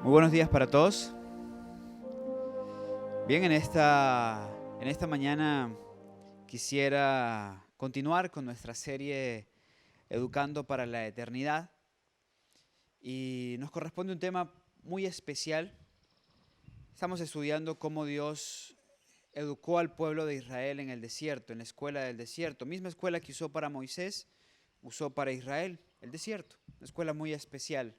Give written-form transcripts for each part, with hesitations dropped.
Muy buenos días para todos. Bien, en esta mañana quisiera continuar con nuestra serie Educando para la Eternidad y nos corresponde un tema muy especial. Estamos estudiando cómo Dios educó al pueblo de Israel en el desierto, en la escuela del desierto. Misma escuela que usó para Moisés, usó para Israel, el desierto. Una escuela muy especial.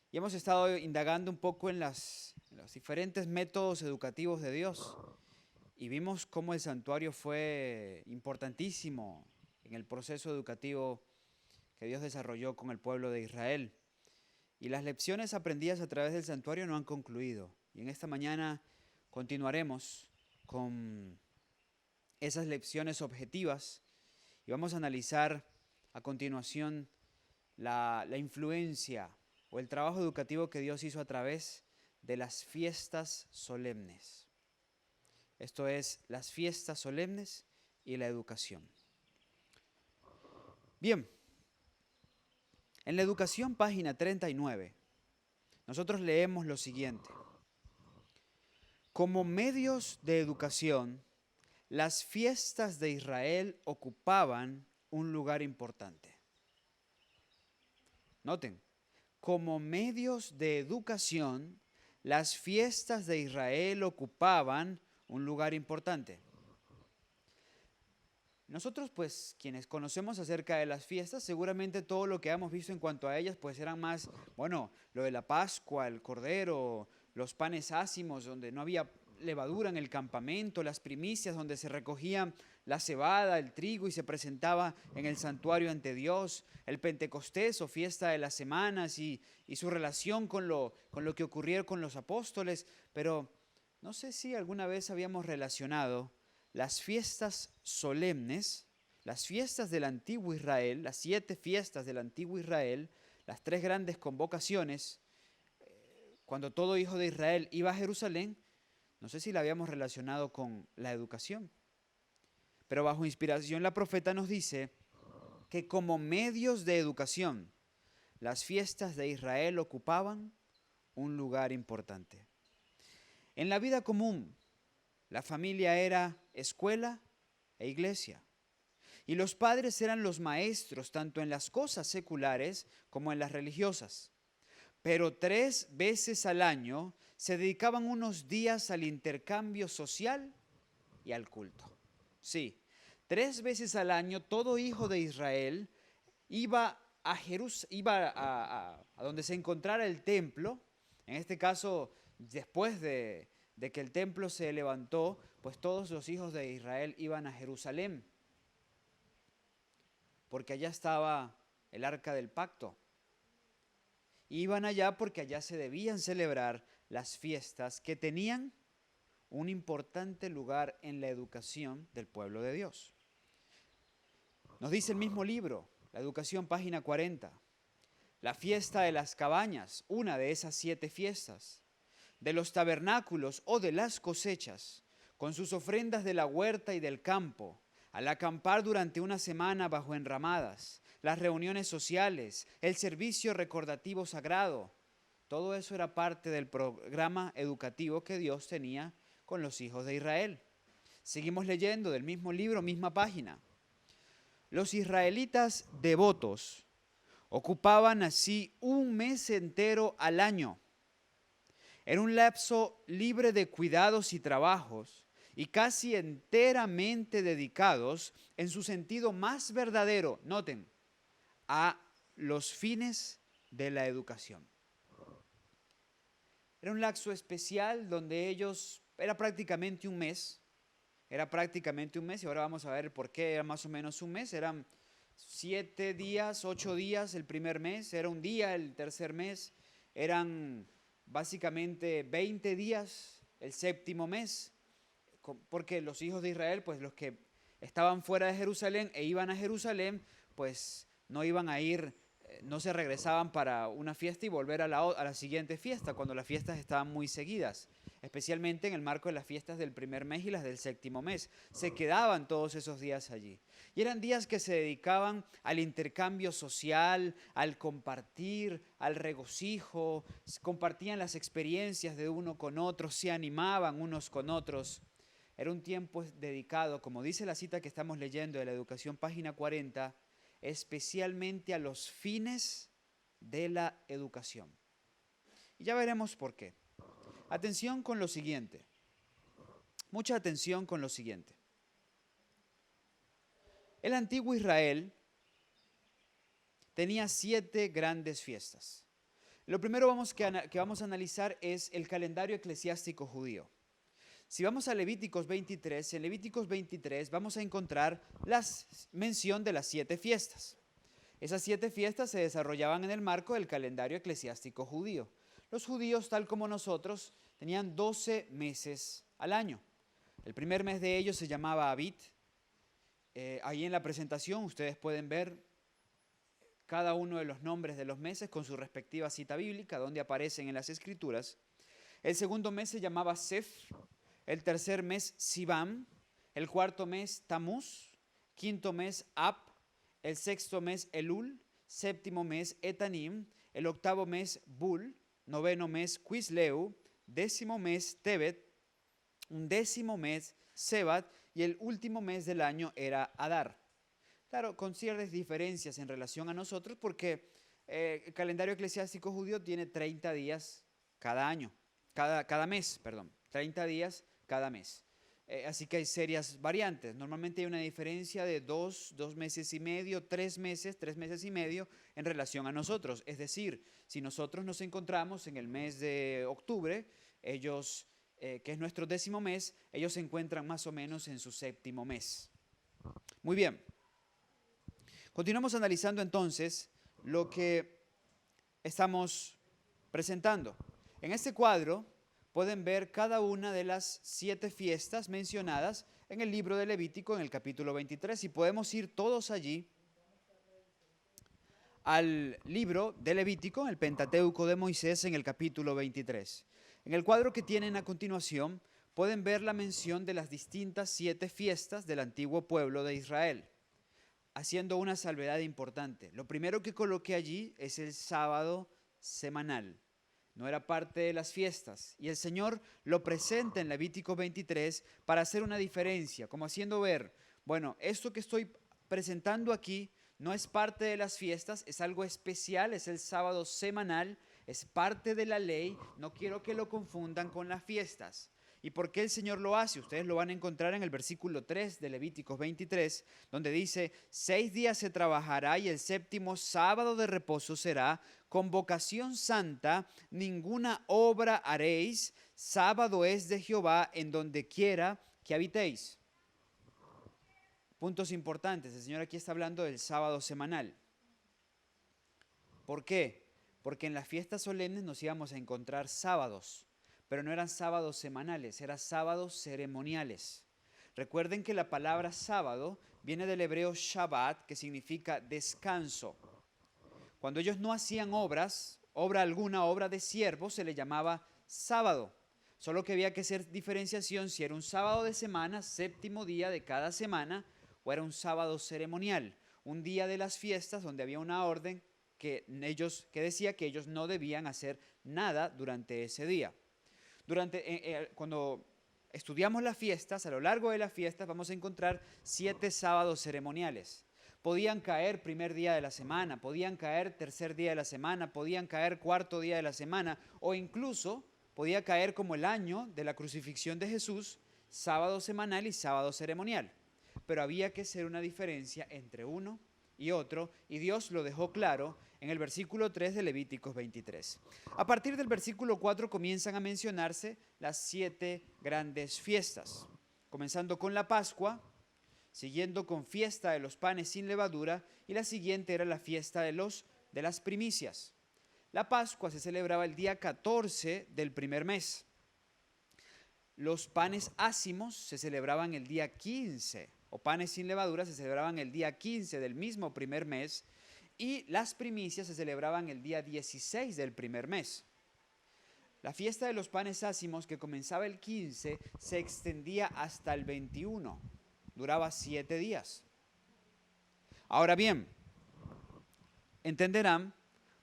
Y hemos estado indagando un poco en los diferentes métodos educativos de Dios y vimos cómo el santuario fue importantísimo en el proceso educativo que Dios desarrolló con el pueblo de Israel. Y las lecciones aprendidas a través del santuario no han concluido. Y en esta mañana continuaremos con esas lecciones objetivas y vamos a analizar a continuación la influencia o el trabajo educativo que Dios hizo a través de las fiestas solemnes. Esto es, las fiestas solemnes y la educación. Bien, en la educación, página 39, nosotros leemos lo siguiente. Como medios de educación, las fiestas de Israel ocupaban un lugar importante. Noten, como medios de educación, las fiestas de Israel ocupaban un lugar importante. Nosotros, pues, quienes conocemos acerca de las fiestas, seguramente todo lo que hemos visto en cuanto a ellas, pues eran más, bueno, lo de la Pascua, el Cordero, los panes ácimos, donde no había levadura en el campamento, las primicias, donde se recogían la cebada, el trigo y se presentaba en el santuario ante Dios, el Pentecostés o fiesta de las semanas y su relación con lo que ocurrió con los apóstoles, pero no sé si alguna vez habíamos relacionado las fiestas solemnes, las fiestas del antiguo Israel, las 7 fiestas del antiguo Israel, las 3 grandes convocaciones, cuando todo hijo de Israel iba a Jerusalén, no sé si la habíamos relacionado con la educación. Pero bajo inspiración la profeta nos dice que como medios de educación, las fiestas de Israel ocupaban un lugar importante. En la vida común, la familia era escuela e iglesia. Y los padres eran los maestros tanto en las cosas seculares como en las religiosas. Pero 3 veces al año se dedicaban unos días al intercambio social y al culto. Sí, 3 veces al año todo hijo de Israel iba a donde se encontrara el templo. En este caso, después de que el templo se levantó, pues todos los hijos de Israel iban a Jerusalén, porque allá estaba el arca del pacto. Iban allá porque allá se debían celebrar las fiestas que tenían un importante lugar en la educación del pueblo de Dios. Nos dice el mismo libro, la educación, página 40, la fiesta de las cabañas, una de esas 7 fiestas, de los tabernáculos o de las cosechas, con sus ofrendas de la huerta y del campo, al acampar durante una semana bajo enramadas, las reuniones sociales, el servicio recordativo sagrado. Todo eso era parte del programa educativo que Dios tenía con los hijos de Israel. Seguimos leyendo del mismo libro, misma página. Los israelitas devotos ocupaban así un mes entero al año. Era un lapso libre de cuidados y trabajos y casi enteramente dedicados en su sentido más verdadero, noten, a los fines de la educación. Era un lapso especial donde ellos, era prácticamente un mes y ahora vamos a ver por qué era más o menos un mes. Eran 7 días, 8 días el primer mes, era un día el tercer mes, eran básicamente 20 días el séptimo mes, porque los hijos de Israel, pues los que estaban fuera de Jerusalén e iban a Jerusalén, pues no iban a ir, no se regresaban para una fiesta y volver a la siguiente fiesta, cuando las fiestas estaban muy seguidas. especialmente en el marco de las fiestas del primer mes y las del séptimo mes. Se quedaban todos esos días allí. Y eran días que se dedicaban al intercambio social, al compartir, al regocijo, compartían las experiencias de uno con otro, se animaban unos con otros. Era un tiempo dedicado, como dice la cita que estamos leyendo de la Educación, página 40, especialmente a los fines de la educación. Y ya veremos por qué. Atención con lo siguiente. Mucha atención con lo siguiente. El antiguo Israel tenía 7 grandes fiestas. Lo primero que vamos a analizar es el calendario eclesiástico judío. Si vamos a Levíticos 23, en Levíticos 23 vamos a encontrar la mención de las 7 fiestas. Esas 7 fiestas se desarrollaban en el marco del calendario eclesiástico judío. Los judíos, tal como nosotros, tenían 12 meses al año. El primer mes de ellos se llamaba Abit. Ahí en la presentación ustedes pueden ver cada uno de los nombres de los meses con su respectiva cita bíblica, donde aparecen en las Escrituras. El segundo mes se llamaba Sef, el tercer mes Sivam, el cuarto mes Tamuz, quinto mes Ab, el sexto mes Elul, séptimo mes Etanim, el octavo mes Bul, noveno mes Quisleu, décimo mes Tebet, un décimo mes Sebat y el último mes del año era Adar. Claro, con ciertas diferencias en relación a nosotros porque el calendario eclesiástico judío tiene 30 días cada año, cada mes, 30 días cada mes. Así que hay serias variantes. Normalmente hay una diferencia de 2 meses y medio, 3 meses y medio en relación a nosotros. Es decir, si nosotros nos encontramos en el mes de octubre, ellos, que es nuestro 10º mes, ellos se encuentran más o menos en su 7º mes. Muy bien. Continuamos analizando entonces lo que estamos presentando. En este cuadro pueden ver cada una de las 7 fiestas mencionadas en el libro de Levítico en el capítulo 23 y podemos ir todos allí al libro de Levítico, el Pentateuco de Moisés en el capítulo 23. En el cuadro que tienen a continuación pueden ver la mención de las distintas 7 fiestas del antiguo pueblo de Israel, haciendo una salvedad importante. Lo primero que coloqué allí es el sábado semanal. No era parte de las fiestas. Y el Señor lo presenta en Levítico 23 para hacer una diferencia, como haciendo ver, bueno, esto que estoy presentando aquí no es parte de las fiestas, es algo especial, es el sábado semanal, es parte de la ley, no quiero que lo confundan con las fiestas. ¿Y por qué el Señor lo hace? Ustedes lo van a encontrar en el versículo 3 de Levíticos 23, donde dice, 6 días se trabajará y el 7º sábado de reposo será, convocación santa, ninguna obra haréis, sábado es de Jehová en donde quiera que habitéis. Puntos importantes, el Señor aquí está hablando del sábado semanal. ¿Por qué? Porque en las fiestas solemnes nos íbamos a encontrar sábados, pero no eran sábados semanales, eran sábados ceremoniales. Recuerden que la palabra sábado viene del hebreo Shabbat, que significa descanso. Cuando ellos no hacían obra alguna, obra de siervo, se le llamaba sábado. Solo que había que hacer diferenciación si era un sábado de semana, 7º día de cada semana, o era un sábado ceremonial, un día de las fiestas donde había una orden que decía que ellos no debían hacer nada durante ese día. Cuando estudiamos las fiestas, a lo largo de las fiestas vamos a encontrar 7 sábados ceremoniales. Podían caer primer día de la semana, podían caer tercer día de la semana, podían caer cuarto día de la semana o incluso podía caer como el año de la crucifixión de Jesús, sábado semanal y sábado ceremonial. Pero había que hacer una diferencia entre uno y otro y Dios lo dejó claro en el versículo 3 de Levíticos 23. A partir del versículo 4 comienzan a mencionarse las 7 grandes fiestas, comenzando con la Pascua, siguiendo con fiesta de los panes sin levadura y la siguiente era la fiesta de las primicias. La Pascua se celebraba el día 14 del primer mes. Los panes ácimos se celebraban el día 15, o panes sin levadura se celebraban el día 15 del mismo primer mes, y las primicias se celebraban el día 16 del primer mes. La fiesta de los panes ácimos, que comenzaba el 15, se extendía hasta el 21. Duraba 7 días. Ahora bien, entenderán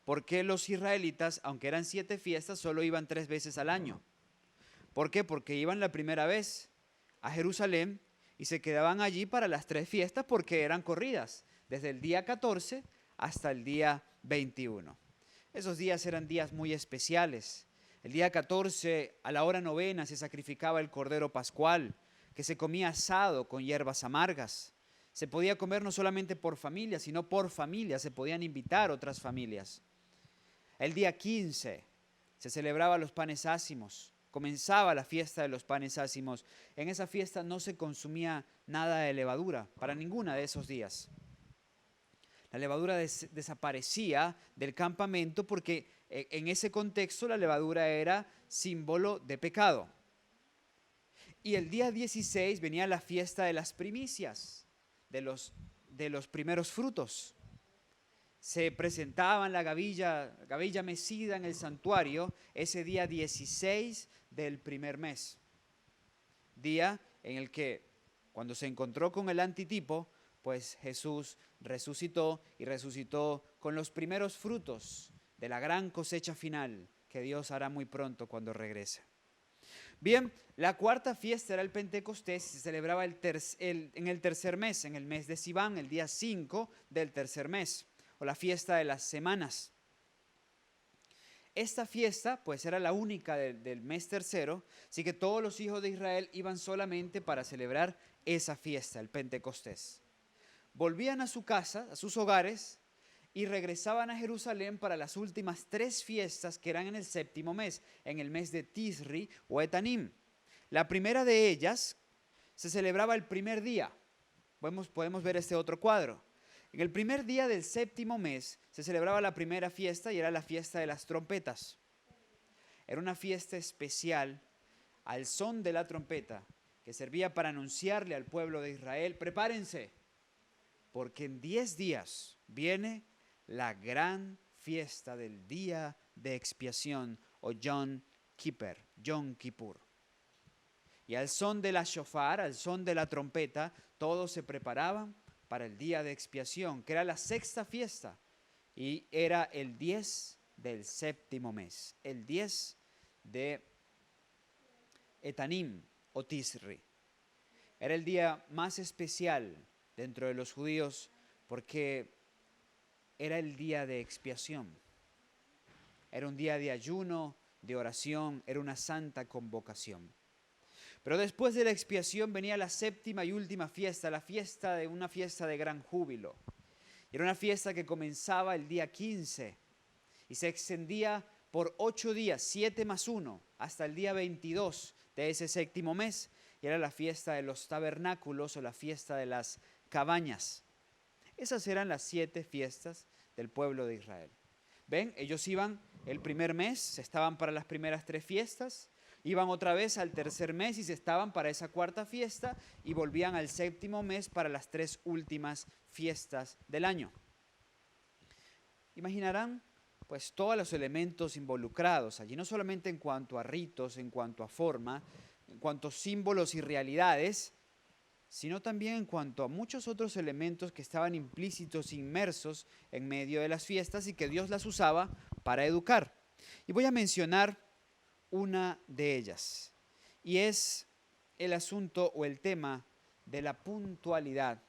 por qué los israelitas, aunque eran 7 fiestas, solo iban 3 veces al año. ¿Por qué? Porque iban la primera vez a Jerusalén y se quedaban allí para las 3 fiestas porque eran corridas, desde el día 14 hasta el día 21. Esos días eran días muy especiales. El día 14, a la hora novena, se sacrificaba el cordero pascual, que se comía asado con hierbas amargas. Se podía comer no solamente por familia, sino por familia, se podían invitar otras familias. El día 15 se celebraba los panes ácimos, comenzaba la fiesta de los panes ácimos. En esa fiesta no se consumía nada de levadura, para ninguna de esos días. La levadura desaparecía del campamento porque en ese contexto la levadura era símbolo de pecado. Y el día 16 venía la fiesta de las primicias, de los primeros frutos. Se presentaban la gavilla mecida en el santuario ese día 16 del primer mes. Día en el que, cuando se encontró con el antitipo, pues Jesús resucitó y resucitó con los primeros frutos de la gran cosecha final que Dios hará muy pronto cuando regrese. Bien, la cuarta fiesta era el Pentecostés y se celebraba en el tercer mes, en el mes de Siván, el día 5 del tercer mes, o la fiesta de las semanas. Esta fiesta pues era la única del mes tercero, así que todos los hijos de Israel iban solamente para celebrar esa fiesta, el Pentecostés. Volvían a su casa, a sus hogares, y regresaban a Jerusalén para las últimas 3 fiestas que eran en el séptimo mes, en el mes de Tisri o Etanim. La primera de ellas se celebraba el primer día. Podemos ver este otro cuadro. En el primer día del séptimo mes se celebraba la primera fiesta y era la fiesta de las trompetas. Era una fiesta especial al son de la trompeta que servía para anunciarle al pueblo de Israel: prepárense, porque en 10 días viene la gran fiesta del día de expiación o Yom Kippur. Y al son de la shofar, al son de la trompeta, todos se preparaban para el día de expiación, que era la sexta fiesta, y era el 10 del séptimo mes, el 10 de Etanim o Tisri. Era el día más especial dentro de los judíos porque era el día de expiación. Era un día de ayuno, de oración, era una santa convocación. Pero después de la expiación venía la séptima y última fiesta, una fiesta de gran júbilo. Era una fiesta que comenzaba el día 15 y se extendía por 8 días, 7 más 1, hasta el día 22 de ese séptimo mes. Y era la fiesta de los tabernáculos o la fiesta de las cabañas. Esas eran las 7 fiestas del pueblo de Israel. ¿Ven? Ellos iban el primer mes, se estaban para las primeras 3 fiestas, iban otra vez al tercer mes y se estaban para esa cuarta fiesta y volvían al séptimo mes para las 3 últimas fiestas del año. Imaginarán pues todos los elementos involucrados allí, no solamente en cuanto a ritos, en cuanto a forma, en cuanto a símbolos y realidades, sino también en cuanto a muchos otros elementos que estaban implícitos, inmersos en medio de las fiestas y que Dios las usaba para educar. Y voy a mencionar una de ellas, y es el asunto o el tema de la puntualidad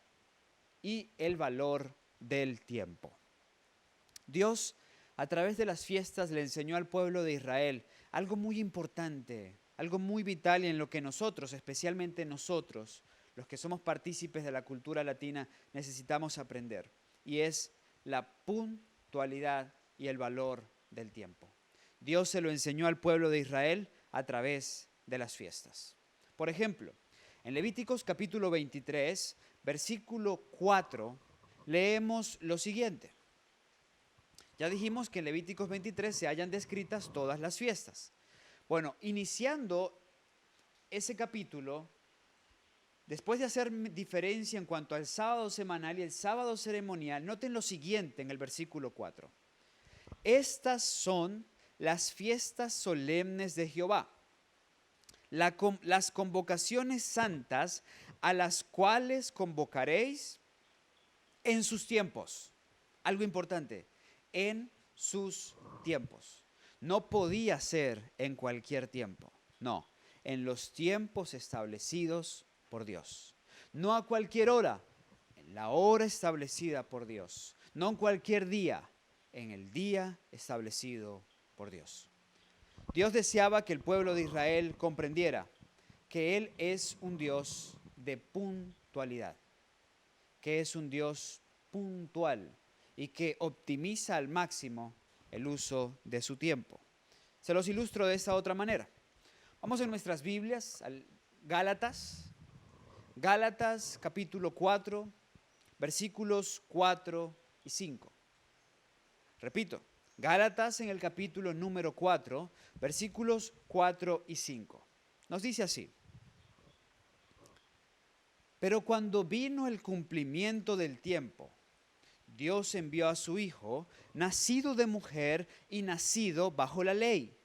y el valor del tiempo. Dios, a través de las fiestas, le enseñó al pueblo de Israel algo muy importante, algo muy vital y en lo que nosotros, especialmente nosotros, los que somos partícipes de la cultura latina, necesitamos aprender. Y es la puntualidad y el valor del tiempo. Dios se lo enseñó al pueblo de Israel a través de las fiestas. Por ejemplo, en Levíticos capítulo 23, versículo 4, leemos lo siguiente. Ya dijimos que en Levíticos 23 se hallan descritas todas las fiestas. Bueno, iniciando ese capítulo, después de hacer diferencia en cuanto al sábado semanal y el sábado ceremonial, noten lo siguiente en el versículo 4. Estas son las fiestas solemnes de Jehová, las convocaciones santas a las cuales convocaréis en sus tiempos. Algo importante, en sus tiempos. No podía ser en cualquier tiempo, no, en los tiempos establecidos por Dios. No a cualquier hora, en la hora establecida por Dios. No en cualquier día, en el día establecido por Dios. Dios deseaba que el pueblo de Israel comprendiera que Él es un Dios de puntualidad, que es un Dios puntual y que optimiza al máximo el uso de su tiempo. Se los ilustro de esta otra manera. Vamos en nuestras Biblias al Gálatas capítulo 4, versículos 4 y 5. Repito, Gálatas en el capítulo número 4, versículos 4 y 5. Nos dice así: pero cuando vino el cumplimiento del tiempo, Dios envió a su Hijo, nacido de mujer y nacido bajo la ley,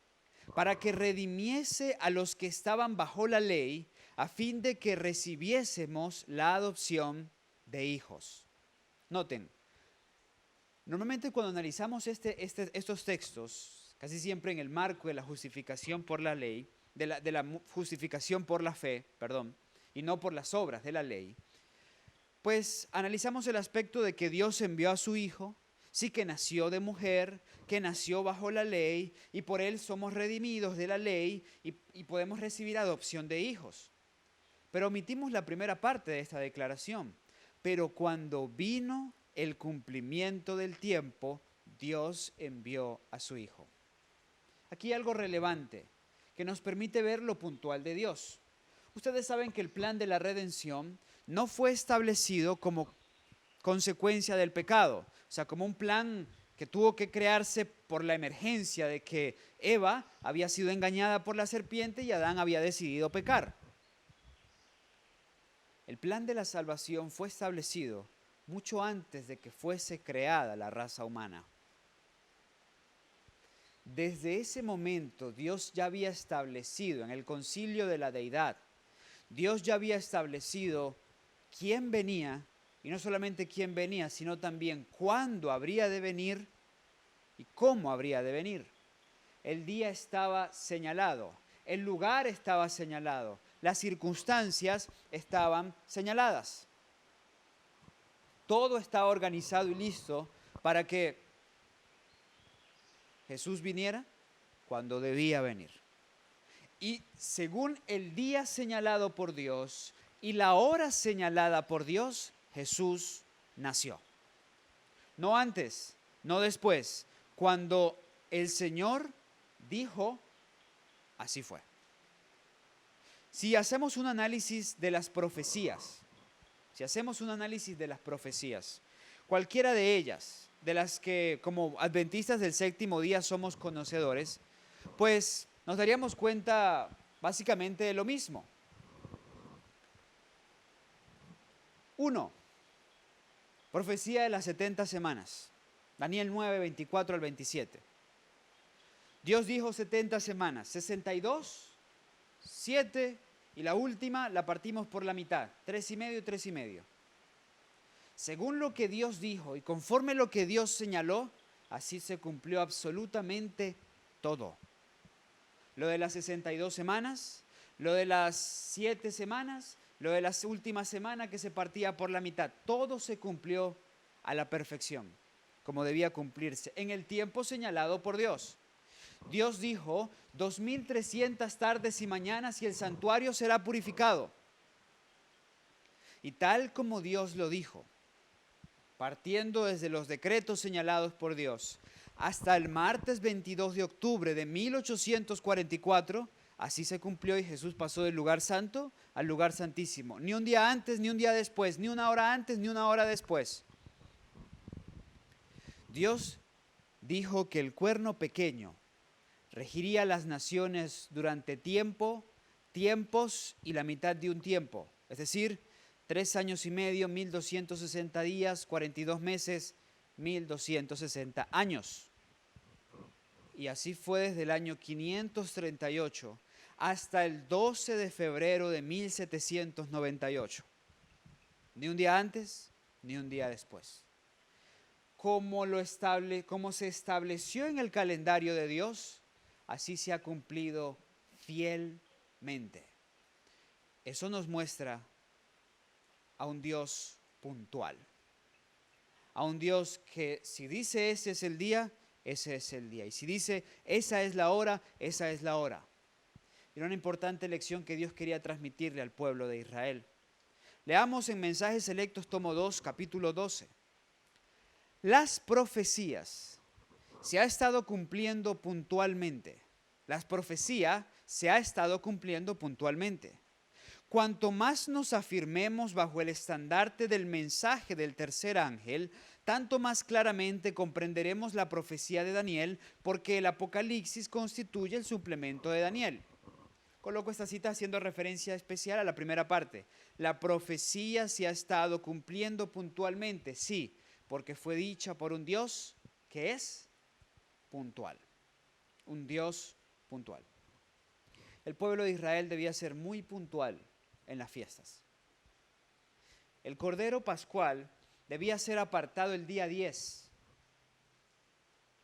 para que redimiese a los que estaban bajo la ley, a fin de que recibiésemos la adopción de hijos. Noten, normalmente cuando analizamos estos textos, casi siempre en el marco de la justificación por la ley, de la justificación por la fe, perdón, y no por las obras de la ley, pues analizamos el aspecto de que Dios envió a su Hijo, sí, que nació de mujer, que nació bajo la ley, y por Él somos redimidos de la ley y podemos recibir adopción de hijos. Pero omitimos la primera parte de esta declaración. Pero cuando vino el cumplimiento del tiempo, Dios envió a su Hijo. Aquí hay algo relevante que nos permite ver lo puntual de Dios. Ustedes saben que el plan de la redención no fue establecido como consecuencia del pecado, o sea, como un plan que tuvo que crearse por la emergencia de que Eva había sido engañada por la serpiente y Adán había decidido pecar. El plan de la salvación fue establecido mucho antes de que fuese creada la raza humana. Desde ese momento Dios ya había establecido en el concilio de la deidad, Dios ya había establecido quién venía, y no solamente quién venía, sino también cuándo habría de venir y cómo habría de venir. El día estaba señalado, el lugar estaba señalado, las circunstancias estaban señaladas. Todo estaba organizado y listo para que Jesús viniera cuando debía venir. Y según el día señalado por Dios y la hora señalada por Dios, Jesús nació. No antes, no después. Cuando el Señor dijo, así fue. Si hacemos un análisis de las profecías, cualquiera de ellas, de las que como adventistas del séptimo día somos conocedores, pues nos daríamos cuenta básicamente de lo mismo. 1. Profecía de las 70 semanas. Daniel 9, 24 al 27. Dios dijo 70 semanas, 62, 7 y la última la partimos por la mitad, 3,5 y 3,5. Según lo que Dios dijo y conforme lo que Dios señaló, así se cumplió absolutamente todo. Lo de las 62 semanas, lo de las 7 semanas, lo de las últimas semanas que se partía por la mitad, todo se cumplió a la perfección, como debía cumplirse, en el tiempo señalado por Dios. Dios dijo, 2,300 tardes y mañanas y el santuario será purificado. Y tal como Dios lo dijo, partiendo desde los decretos señalados por Dios, hasta el martes 22 de octubre de 1844, así se cumplió y Jesús pasó del lugar santo al lugar santísimo. Ni un día antes, ni un día después, ni una hora antes, ni una hora después. Dios dijo que el cuerno pequeño regiría las naciones durante tiempos y la mitad de un tiempo, es decir, 3 años y medio, 1,260 días, 42 meses, 1,260 años. Y así fue desde el año 538 hasta el 12 de febrero de 1798. Ni un día antes, ni un día después. Como se estableció en el calendario de Dios, así se ha cumplido fielmente. Eso nos muestra a un Dios puntual. A un Dios que si dice ese es el día, ese es el día. Y si dice esa es la hora, esa es la hora. Era una importante lección que Dios quería transmitirle al pueblo de Israel. Leamos en Mensajes Selectos, tomo 2, capítulo 12. Las profecías se ha estado cumpliendo puntualmente. Las profecías se ha estado cumpliendo puntualmente. Cuanto más nos afirmemos bajo el estandarte del mensaje del tercer ángel, tanto más claramente comprenderemos la profecía de Daniel, porque el Apocalipsis constituye el suplemento de Daniel. Coloco esta cita haciendo referencia especial a la primera parte. La profecía se ha estado cumpliendo puntualmente, sí, porque fue dicha por un Dios que es puntual. Un Dios puntual. El pueblo de Israel debía ser muy puntual en las fiestas. El Cordero Pascual debía ser apartado el día 10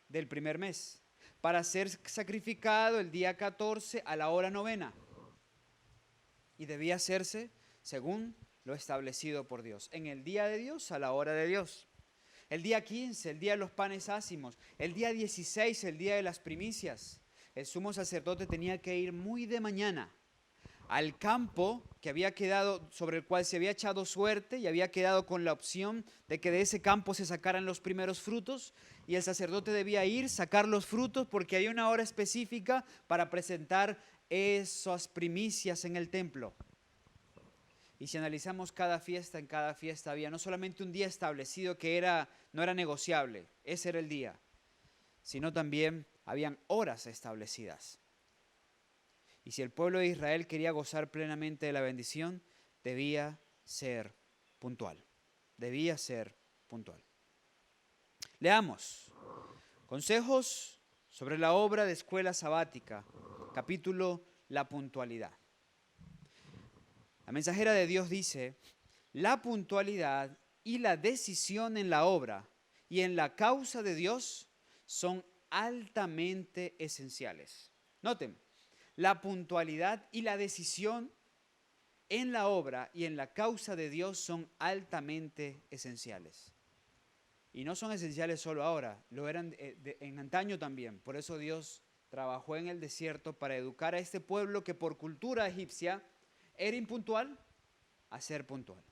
del primer mes para ser sacrificado el día 14 a la hora 9. Y debía hacerse según lo establecido por Dios. En el día de Dios, a la hora de Dios. El día 15, el día de los panes ácimos. El día 16, el día de las primicias. El sumo sacerdote tenía que ir muy de mañana al campo que había quedado, sobre el cual se había echado suerte y había quedado con la opción de que de ese campo se sacaran los primeros frutos, y el sacerdote debía ir, sacar los frutos, porque hay una hora específica para presentar esas primicias en el templo. Y si analizamos cada fiesta, en cada fiesta había no solamente un día establecido que no era negociable, ese era el día, sino también habían horas establecidas. Y si el pueblo de Israel quería gozar plenamente de la bendición, debía ser puntual. Debía ser puntual. Leamos. Consejos sobre la obra de escuela sabática. Capítulo La puntualidad. La mensajera de Dios dice: la puntualidad y la decisión en la obra y en la causa de Dios son altamente esenciales. Noten. La puntualidad y la decisión en la obra y en la causa de Dios son altamente esenciales. Y no son esenciales solo ahora, lo eran en antaño también. Por eso Dios trabajó en el desierto para educar a este pueblo que por cultura egipcia era impuntual a ser puntual.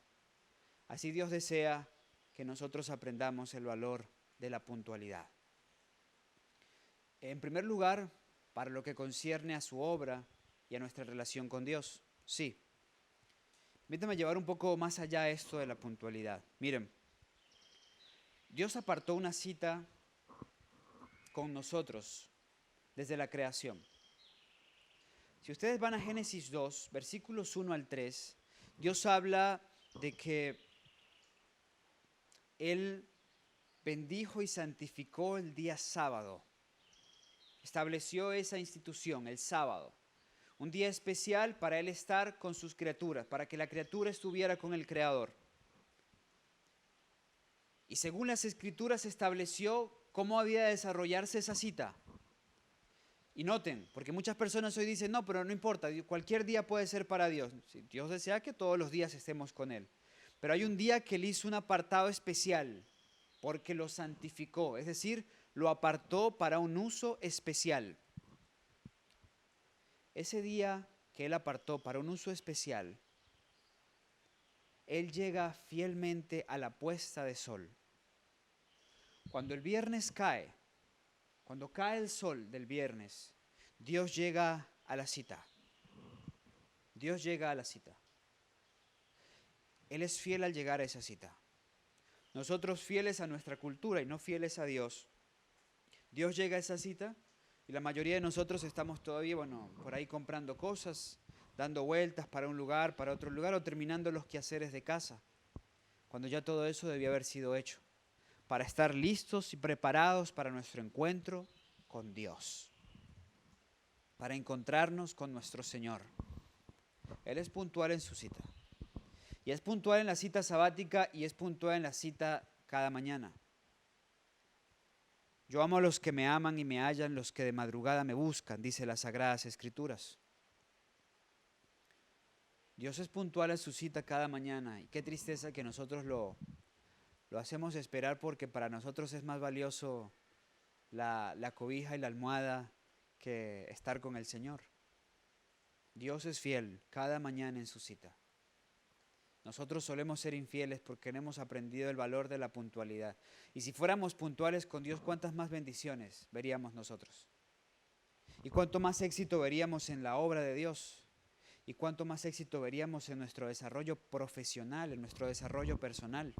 Así Dios desea que nosotros aprendamos el valor de la puntualidad. En primer lugar, para lo que concierne a su obra y a nuestra relación con Dios. Sí. Permítame a llevar un poco más allá esto de la puntualidad. Miren, Dios apartó una cita con nosotros desde la creación. Si ustedes van a Génesis 2, versículos 1 al 3, Dios habla de que Él bendijo y santificó el día sábado. Estableció esa institución, el sábado, un día especial para Él estar con sus criaturas, para que la criatura estuviera con el Creador. Y según las Escrituras estableció cómo había de desarrollarse esa cita. Y noten, porque muchas personas hoy dicen, no, pero no importa, cualquier día puede ser para Dios. Dios desea que todos los días estemos con Él. Pero hay un día que Él hizo un apartado especial, porque lo santificó, es decir, lo apartó para un uso especial. Ese día que Él apartó para un uso especial, Él llega fielmente a la puesta de sol. Cuando el viernes cae, cuando cae el sol del viernes, Dios llega a la cita. Dios llega a la cita. Él es fiel al llegar a esa cita. Nosotros fieles a nuestra cultura y no fieles a Dios, Dios llega a esa cita y la mayoría de nosotros estamos todavía, por ahí comprando cosas, dando vueltas para un lugar, para otro lugar, o terminando los quehaceres de casa, cuando ya todo eso debía haber sido hecho, para estar listos y preparados para nuestro encuentro con Dios, para encontrarnos con nuestro Señor. Él es puntual en su cita. Y es puntual en la cita sabática y es puntual en la cita cada mañana. Yo amo a los que me aman y me hallan, los que de madrugada me buscan, dice las Sagradas Escrituras. Dios es puntual en su cita cada mañana y qué tristeza que nosotros lo hacemos esperar, porque para nosotros es más valioso la cobija y la almohada que estar con el Señor. Dios es fiel cada mañana en su cita. Nosotros solemos ser infieles porque no hemos aprendido el valor de la puntualidad. Y si fuéramos puntuales con Dios, ¿cuántas más bendiciones veríamos nosotros? ¿Y cuánto más éxito veríamos en la obra de Dios? ¿Y cuánto más éxito veríamos en nuestro desarrollo profesional, en nuestro desarrollo personal?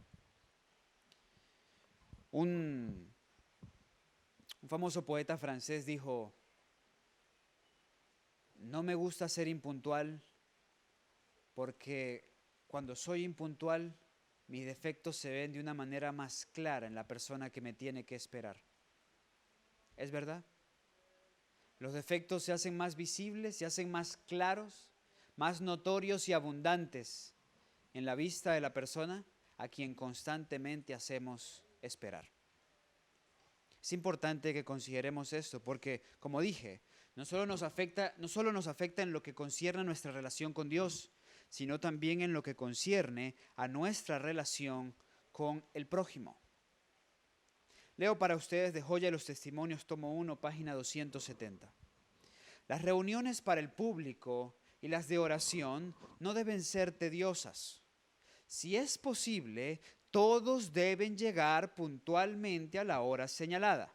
Un famoso poeta francés dijo: no me gusta ser impuntual porque cuando soy impuntual, mis defectos se ven de una manera más clara en la persona que me tiene que esperar. ¿Es verdad? Los defectos se hacen más visibles, se hacen más claros, más notorios y abundantes en la vista de la persona a quien constantemente hacemos esperar. Es importante que consideremos esto porque, como dije, no solo nos afecta en lo que concierne a nuestra relación con Dios, sino también en lo que concierne a nuestra relación con el prójimo. Leo para ustedes de Joya de los Testimonios, tomo 1, página 270. Las reuniones para el público y las de oración no deben ser tediosas. Si es posible, todos deben llegar puntualmente a la hora señalada.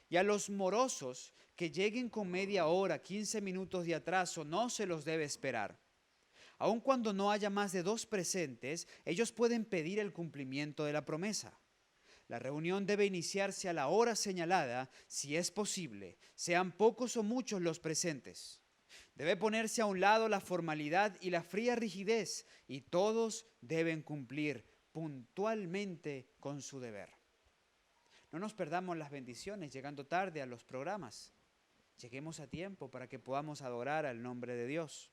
Y a los morosos que lleguen con media hora, 15 minutos de atraso, no se los debe esperar. Aun cuando no haya más de 2 presentes, ellos pueden pedir el cumplimiento de la promesa. La reunión debe iniciarse a la hora señalada, si es posible, sean pocos o muchos los presentes. Debe ponerse a un lado la formalidad y la fría rigidez, y todos deben cumplir puntualmente con su deber. No nos perdamos las bendiciones llegando tarde a los programas. Lleguemos a tiempo para que podamos adorar al nombre de Dios.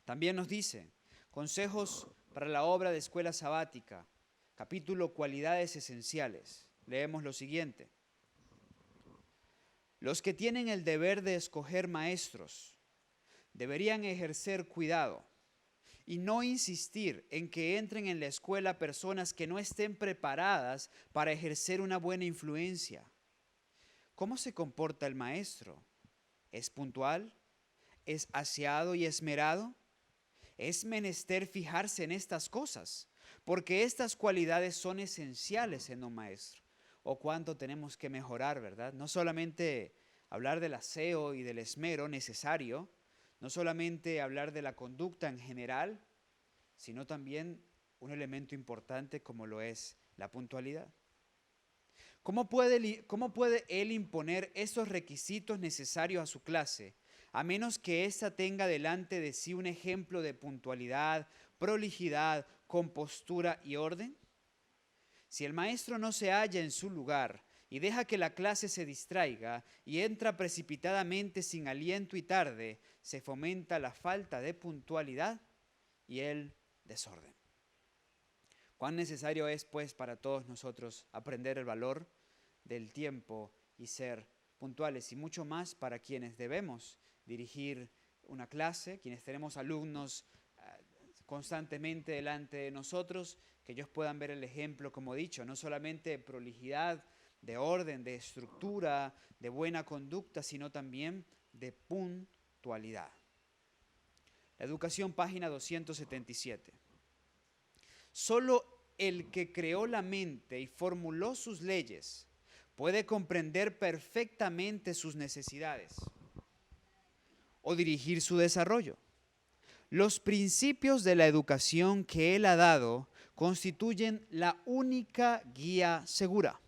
También nos dice, consejos para la obra de escuela sabática, capítulo Cualidades Esenciales. Leemos lo siguiente. Los que tienen el deber de escoger maestros deberían ejercer cuidado y no insistir en que entren en la escuela personas que no estén preparadas para ejercer una buena influencia. ¿Cómo se comporta el maestro? ¿Es puntual? ¿Es aseado y esmerado? Es menester fijarse en estas cosas, porque estas cualidades son esenciales en un maestro. O cuánto tenemos que mejorar, ¿verdad? No solamente hablar del aseo y del esmero necesario, no solamente hablar de la conducta en general, sino también un elemento importante como lo es la puntualidad. ¿Cómo puede él imponer esos requisitos necesarios a su clase, a menos que ésta tenga delante de sí un ejemplo de puntualidad, prolijidad, compostura y orden? Si el maestro no se halla en su lugar y deja que la clase se distraiga y entra precipitadamente sin aliento y tarde, se fomenta la falta de puntualidad y el desorden. Cuán necesario es, pues, para todos nosotros aprender el valor del tiempo y ser puntuales, y mucho más para quienes debemos dirigir una clase, quienes tenemos alumnos constantemente delante de nosotros, que ellos puedan ver el ejemplo, como he dicho, no solamente de prolijidad, de orden, de estructura, de buena conducta, sino también de puntualidad. La educación, página 277. Solo el que creó la mente y formuló sus leyes puede comprender perfectamente sus necesidades o dirigir su desarrollo. Los principios de la educación que Él ha dado constituyen la única guía segura.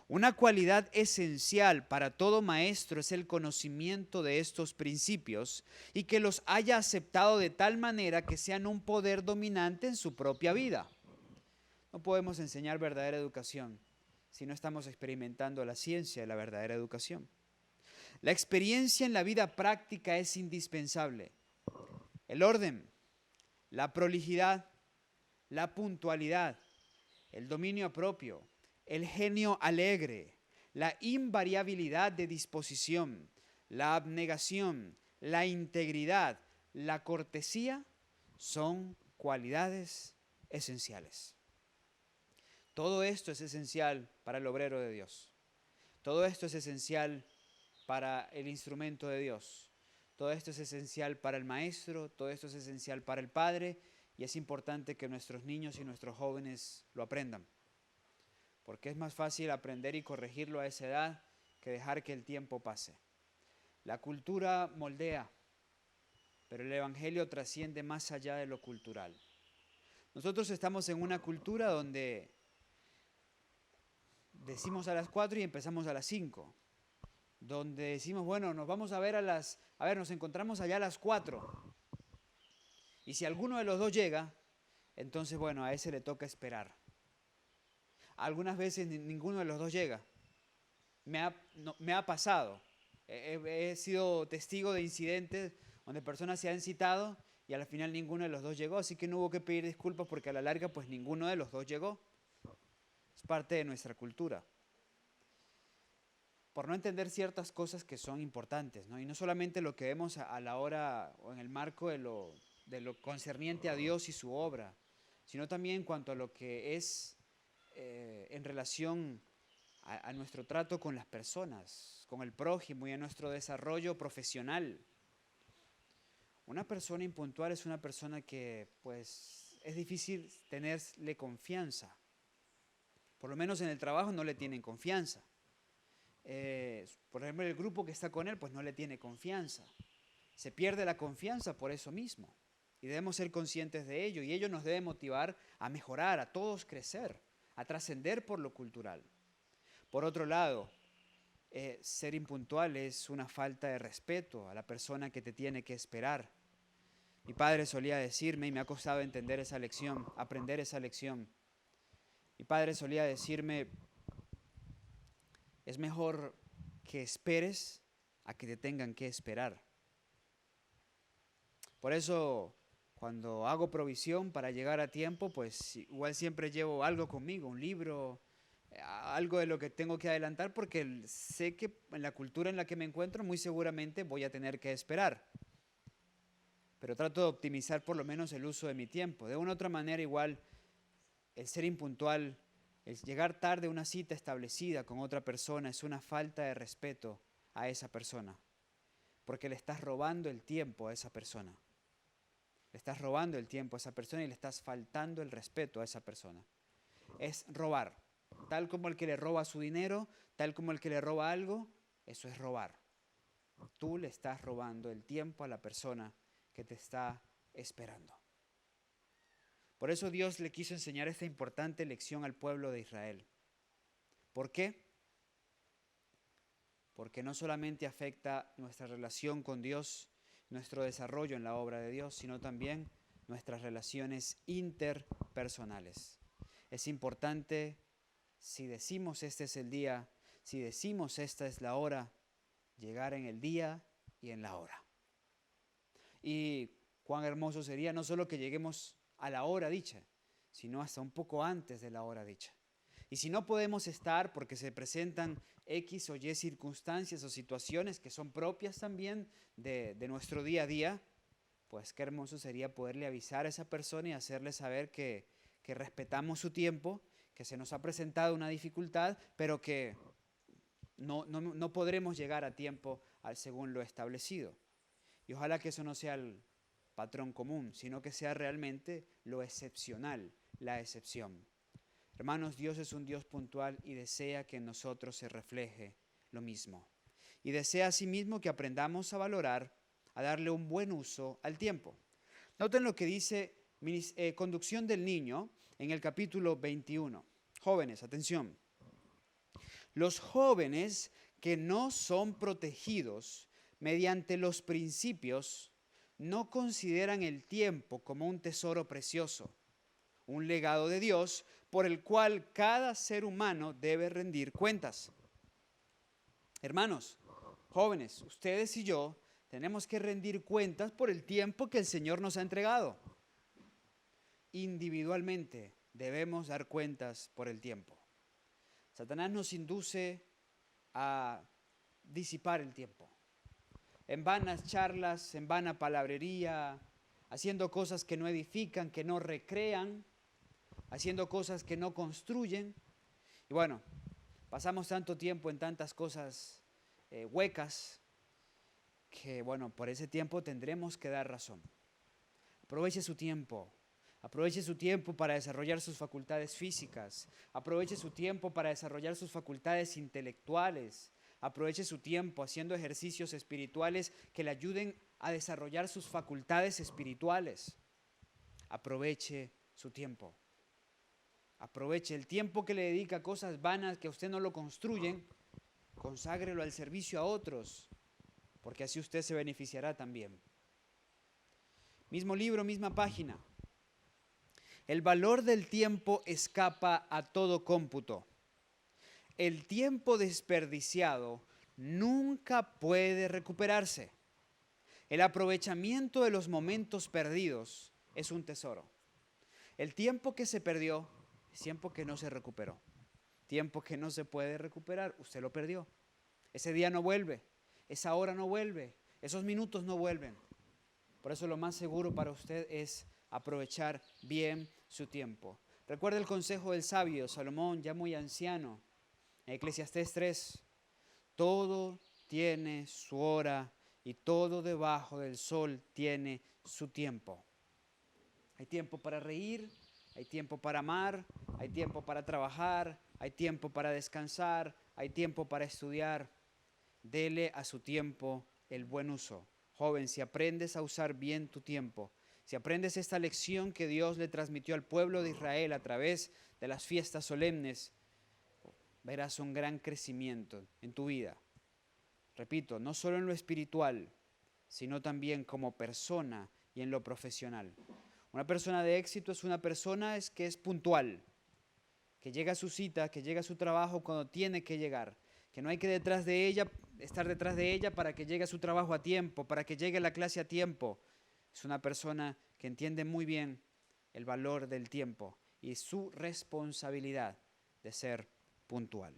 Una cualidad esencial para todo maestro es el conocimiento de estos principios y que los haya aceptado de tal manera que sean un poder dominante en su propia vida. No podemos enseñar verdadera educación si no estamos experimentando la ciencia de la verdadera educación. La experiencia en la vida práctica es indispensable. El orden, la prolijidad, la puntualidad, el dominio propio, el genio alegre, la invariabilidad de disposición, la abnegación, la integridad, la cortesía son cualidades esenciales. Todo esto es esencial para el obrero de Dios. Todo esto es esencial para el instrumento de Dios. Todo esto es esencial para el maestro, todo esto es esencial para el padre, y es importante que nuestros niños y nuestros jóvenes lo aprendan. Porque es más fácil aprender y corregirlo a esa edad que dejar que el tiempo pase. La cultura moldea, pero el evangelio trasciende más allá de lo cultural. Nosotros estamos en una cultura donde decimos a las 4 y empezamos a las 5. Donde decimos, bueno, nos vamos a ver nos encontramos allá a las 4. Y si alguno de los dos llega, entonces, bueno, a ese le toca esperar. Algunas veces ninguno de los dos llega. Me ha pasado. He sido testigo de incidentes donde personas se han citado y al final ninguno de los dos llegó, así que no hubo que pedir disculpas porque a la larga pues ninguno de los dos llegó. Es parte de nuestra cultura. Por no entender ciertas cosas que son importantes, ¿no? Y no solamente lo que vemos a la hora o en el marco de lo concerniente a Dios y su obra, sino también en cuanto a lo que es en relación a nuestro trato con las personas, con el prójimo y a nuestro desarrollo profesional. Una persona impuntual es una persona que pues es difícil tenerle confianza. Por lo menos en el trabajo no le tienen confianza. Por ejemplo, el grupo que está con él pues no le tiene confianza. Se pierde la confianza por eso mismo. Y debemos ser conscientes de ello. Y ello nos debe motivar a mejorar, a todos crecer, a trascender por lo cultural. Por otro lado, ser impuntual es una falta de respeto a la persona que te tiene que esperar. Mi padre solía decirme, y me ha costado entender esa lección, aprender esa lección. Mi padre solía decirme, es mejor que esperes a que te tengan que esperar. Por eso, cuando hago provisión para llegar a tiempo, pues igual siempre llevo algo conmigo, un libro, algo de lo que tengo que adelantar, porque sé que en la cultura en la que me encuentro muy seguramente voy a tener que esperar. Pero trato de optimizar por lo menos el uso de mi tiempo. De una u otra manera, igual, el ser impuntual, el llegar tarde a una cita establecida con otra persona es una falta de respeto a esa persona, porque le estás robando el tiempo a esa persona. Le estás robando el tiempo a esa persona y le estás faltando el respeto a esa persona. Es robar. Tal como el que le roba su dinero, tal como el que le roba algo, eso es robar. Tú le estás robando el tiempo a la persona que te está esperando. Por eso Dios le quiso enseñar esta importante lección al pueblo de Israel. ¿Por qué? Porque no solamente afecta nuestra relación con Dios, nuestro desarrollo en la obra de Dios, sino también nuestras relaciones interpersonales. Es importante, si decimos este es el día, si decimos esta es la hora, llegar en el día y en la hora. Y cuán hermoso sería no solo que lleguemos a la hora dicha, sino hasta un poco antes de la hora dicha. Y si no podemos estar porque se presentan X o Y circunstancias o situaciones que son propias también de nuestro día a día, pues qué hermoso sería poderle avisar a esa persona y hacerle saber que respetamos su tiempo, que se nos ha presentado una dificultad, pero que no podremos llegar a tiempo según lo establecido. Y ojalá que eso no sea el patrón común, sino que sea realmente lo excepcional, la excepción. Hermanos, Dios es un Dios puntual y desea que en nosotros se refleje lo mismo. Y desea asimismo que aprendamos a valorar, a darle un buen uso al tiempo. Noten lo que dice Conducción del Niño en el capítulo 21. Jóvenes, atención. Los jóvenes que no son protegidos mediante los principios no consideran el tiempo como un tesoro precioso, un legado de Dios por el cual cada ser humano debe rendir cuentas. Hermanos, jóvenes, ustedes y yo tenemos que rendir cuentas por el tiempo que el Señor nos ha entregado. Individualmente debemos dar cuentas por el tiempo. Satanás nos induce a disipar el tiempo en vanas charlas, en vana palabrería, haciendo cosas que no edifican, que no recrean, haciendo cosas que no construyen. Y bueno, pasamos tanto tiempo en tantas cosas huecas que bueno, por ese tiempo tendremos que dar razón. Aproveche su tiempo. Aproveche su tiempo para desarrollar sus facultades físicas. Aproveche su tiempo para desarrollar sus facultades intelectuales. Aproveche su tiempo haciendo ejercicios espirituales que le ayuden a desarrollar sus facultades espirituales. Aproveche su tiempo. Aproveche el tiempo que le dedica a cosas vanas que a usted no lo construyen. Conságrelo al servicio a otros, porque así usted se beneficiará también. Mismo libro, misma página. El valor del tiempo escapa a todo cómputo. El tiempo desperdiciado nunca puede recuperarse. El aprovechamiento de los momentos perdidos es un tesoro. El tiempo que se perdió es tiempo que no se recuperó. Tiempo que no se puede recuperar, usted lo perdió. Ese día no vuelve, esa hora no vuelve, esos minutos no vuelven. Por eso lo más seguro para usted es aprovechar bien su tiempo. Recuerda el consejo del sabio Salomón, ya muy anciano, en Eclesiastés 3. Todo tiene su hora y todo debajo del sol tiene su tiempo. Hay tiempo para reír, hay tiempo para amar, hay tiempo para trabajar, hay tiempo para descansar, hay tiempo para estudiar. Dele a su tiempo el buen uso. Joven, si aprendes a usar bien tu tiempo, si aprendes esta lección que Dios le transmitió al pueblo de Israel a través de las fiestas solemnes, verás un gran crecimiento en tu vida. Repito, no solo en lo espiritual, sino también como persona y en lo profesional. Una persona de éxito es una persona que es puntual, que llega a su cita, que llega a su trabajo cuando tiene que llegar, que no hay que estar detrás de ella para que llegue a su trabajo a tiempo, para que llegue a la clase a tiempo. Es una persona que entiende muy bien el valor del tiempo y su responsabilidad de ser puntual.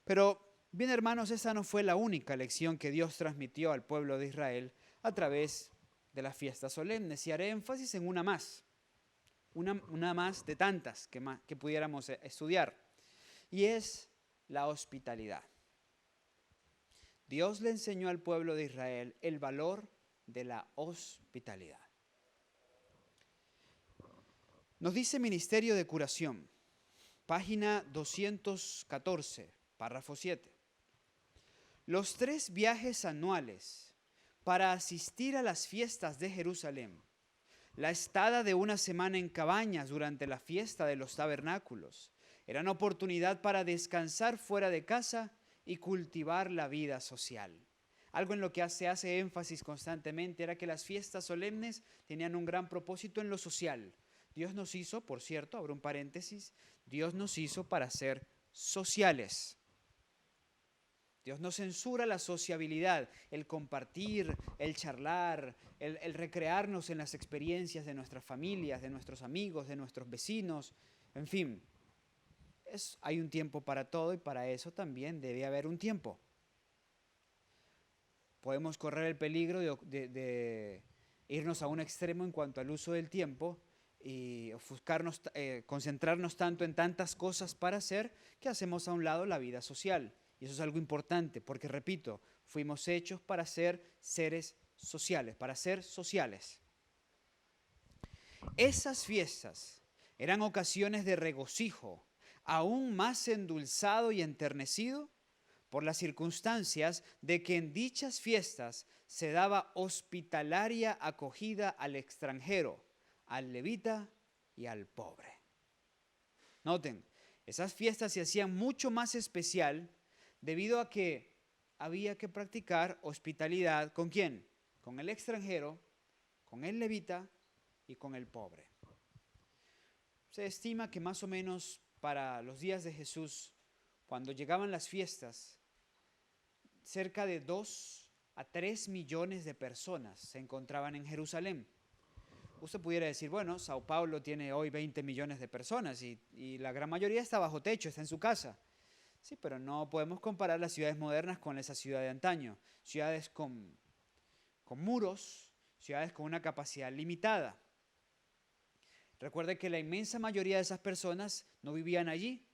Pero bien, hermanos, esa no fue la única lección que Dios transmitió al pueblo de Israel a través de las fiestas solemnes, y haré énfasis en una más de tantas que pudiéramos estudiar, y es la hospitalidad. Dios le enseñó al pueblo de Israel el valor de la hospitalidad. Nos dice Ministerio de Curación, página 214, párrafo 7. Los 3 viajes anuales para asistir a las fiestas de Jerusalén, la estada de una semana en cabañas durante la fiesta de los tabernáculos, eran oportunidad para descansar fuera de casa y cultivar la vida social. Algo en lo que se hace énfasis constantemente era que las fiestas solemnes tenían un gran propósito en lo social. Dios nos hizo, por cierto, abro un paréntesis, Dios nos hizo para ser sociales. Dios no censura la sociabilidad, el compartir, el charlar, el recrearnos en las experiencias de nuestras familias, de nuestros amigos, de nuestros vecinos, en fin. Hay un tiempo para todo y para eso también debe haber un tiempo. Podemos correr el peligro de irnos a un extremo en cuanto al uso del tiempo y concentrarnos tanto en tantas cosas para hacer que hacemos a un lado la vida social. Y eso es algo importante porque, repito, fuimos hechos para ser seres sociales, para ser sociales. Esas fiestas eran ocasiones de regocijo, aún más endulzado y enternecido por las circunstancias de que en dichas fiestas se daba hospitalaria acogida al extranjero, al levita y al pobre. Noten, esas fiestas se hacían mucho más especial debido a que había que practicar hospitalidad ¿con quién? Con el extranjero, con el levita y con el pobre. Se estima que más o menos para los días de Jesús, cuando llegaban las fiestas, cerca de 2 a 3 millones de personas se encontraban en Jerusalén. Usted pudiera decir, bueno, Sao Paulo tiene hoy 20 millones de personas y la gran mayoría está bajo techo, está en su casa. Sí, pero no podemos comparar las ciudades modernas con esa ciudad de antaño. Ciudades con muros, ciudades con una capacidad limitada. Recuerde que la inmensa mayoría de esas personas no vivían allí.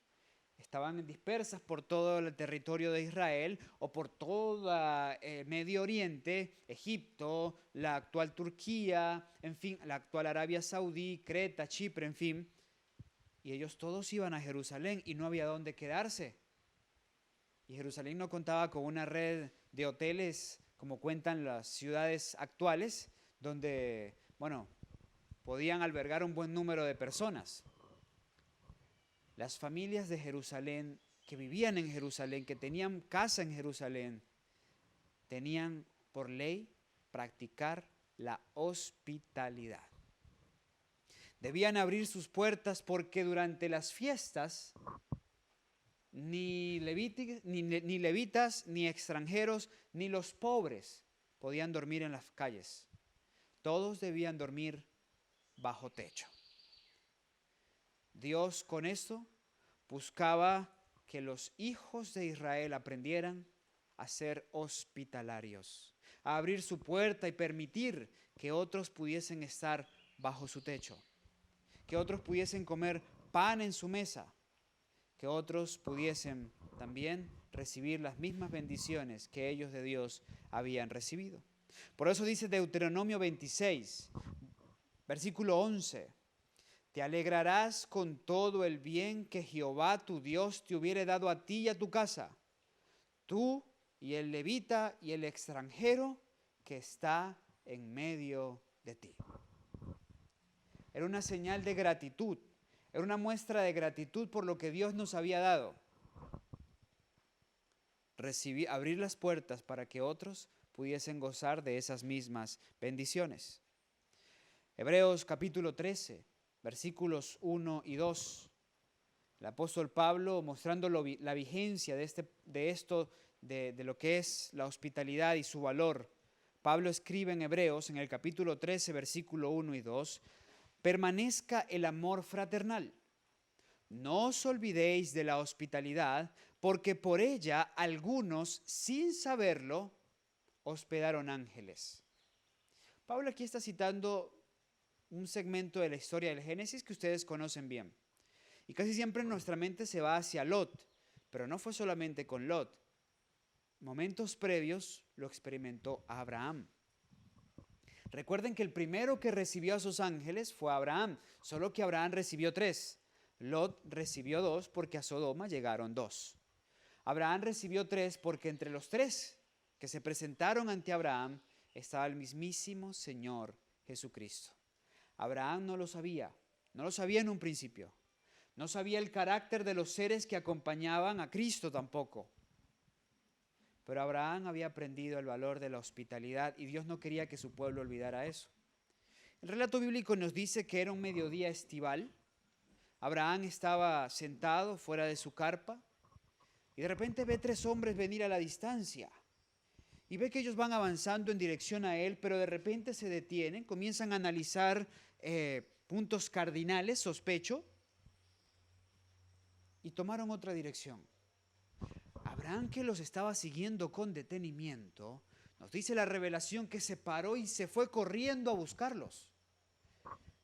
Estaban dispersas por todo el territorio de Israel o por todo Medio Oriente, Egipto, la actual Turquía, en fin, la actual Arabia Saudí, Creta, Chipre, en fin. Y ellos todos iban a Jerusalén y no había dónde quedarse. Y Jerusalén no contaba con una red de hoteles como cuentan las ciudades actuales, donde, bueno, podían albergar un buen número de personas. Las familias de Jerusalén, que vivían en Jerusalén, que tenían casa en Jerusalén, tenían por ley practicar la hospitalidad. Debían abrir sus puertas porque durante las fiestas ni levitas, ni extranjeros, ni los pobres podían dormir en las calles. Todos debían dormir bajo techo. Dios con esto buscaba que los hijos de Israel aprendieran a ser hospitalarios, a abrir su puerta y permitir que otros pudiesen estar bajo su techo, que otros pudiesen comer pan en su mesa, que otros pudiesen también recibir las mismas bendiciones que ellos de Dios habían recibido. Por eso dice Deuteronomio 26, versículo 11, te alegrarás con todo el bien que Jehová tu Dios te hubiere dado a ti y a tu casa, tú y el levita y el extranjero que está en medio de ti. Era una señal de gratitud, era una muestra de gratitud por lo que Dios nos había dado. Abrir las puertas para que otros pudiesen gozar de esas mismas bendiciones. Hebreos capítulo 13, versículos 1 y 2. El apóstol Pablo, mostrando la vigencia de lo que es la hospitalidad y su valor. Pablo escribe en Hebreos, en el capítulo 13, versículo 1 y 2, permanezca el amor fraternal. No os olvidéis de la hospitalidad, porque por ella algunos, sin saberlo, hospedaron ángeles. Pablo aquí está citando un segmento de la historia del Génesis que ustedes conocen bien. Y casi siempre en nuestra mente se va hacia Lot, pero no fue solamente con Lot. Momentos previos lo experimentó Abraham. Recuerden que el primero que recibió a sus ángeles fue Abraham, solo que Abraham recibió 3. Lot recibió 2 porque a Sodoma llegaron 2. Abraham recibió 3 porque entre los 3 que se presentaron ante Abraham estaba el mismísimo Señor Jesucristo. Abraham no lo sabía en un principio. No sabía el carácter de los seres que acompañaban a Cristo tampoco. Pero Abraham había aprendido el valor de la hospitalidad y Dios no quería que su pueblo olvidara eso. El relato bíblico nos dice que era un mediodía estival. Abraham estaba sentado fuera de su carpa y de repente ve 3 hombres venir a la distancia. Y ve que ellos van avanzando en dirección a él, pero de repente se detienen, comienzan a analizar puntos cardinales, sospecho, y tomaron otra dirección. Abraham, que los estaba siguiendo con detenimiento, nos dice la revelación que se paró y se fue corriendo a buscarlos.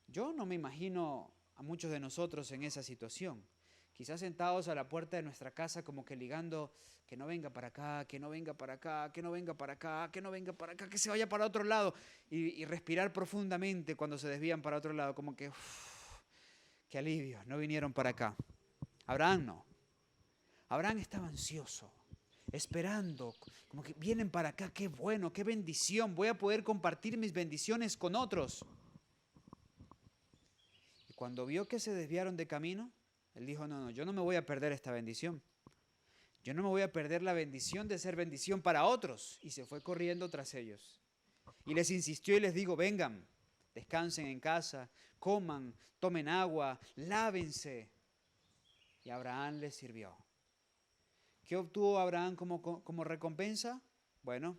Yo no me imagino a muchos de nosotros en esa situación, quizás sentados a la puerta de nuestra casa como que ligando, que no venga para acá, que no venga para acá, que no venga para acá, que no venga para acá, que se vaya para otro lado y respirar profundamente cuando se desvían para otro lado, como que, qué alivio, no vinieron para acá. Abraham no. Abraham estaba ansioso, esperando, como que vienen para acá, qué bueno, qué bendición, voy a poder compartir mis bendiciones con otros. Y cuando vio que se desviaron de camino, él dijo, no, yo no me voy a perder esta bendición. Yo no me voy a perder la bendición de ser bendición para otros. Y se fue corriendo tras ellos. Y les insistió y les dijo, vengan, descansen en casa, coman, tomen agua, lávense. Y Abraham les sirvió. ¿Qué obtuvo Abraham como recompensa? Bueno,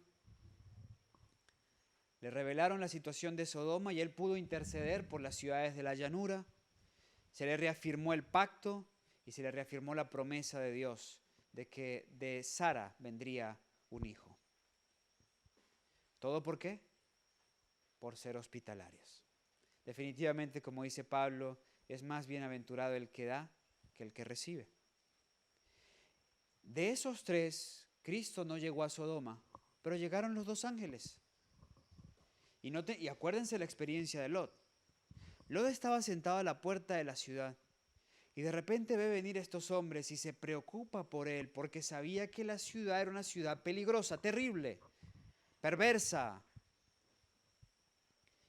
le revelaron la situación de Sodoma y él pudo interceder por las ciudades de la llanura. Se le reafirmó el pacto y se le reafirmó la promesa de Dios de que de Sara vendría un hijo. ¿Todo por qué? Por ser hospitalarios. Definitivamente, como dice Pablo, es más bienaventurado el que da que el que recibe. De esos tres, Cristo no llegó a Sodoma, pero llegaron los dos ángeles. Y acuérdense la experiencia de Lot. Lot estaba sentado a la puerta de la ciudad y de repente ve venir estos hombres y se preocupa por él porque sabía que la ciudad era una ciudad peligrosa, terrible, perversa.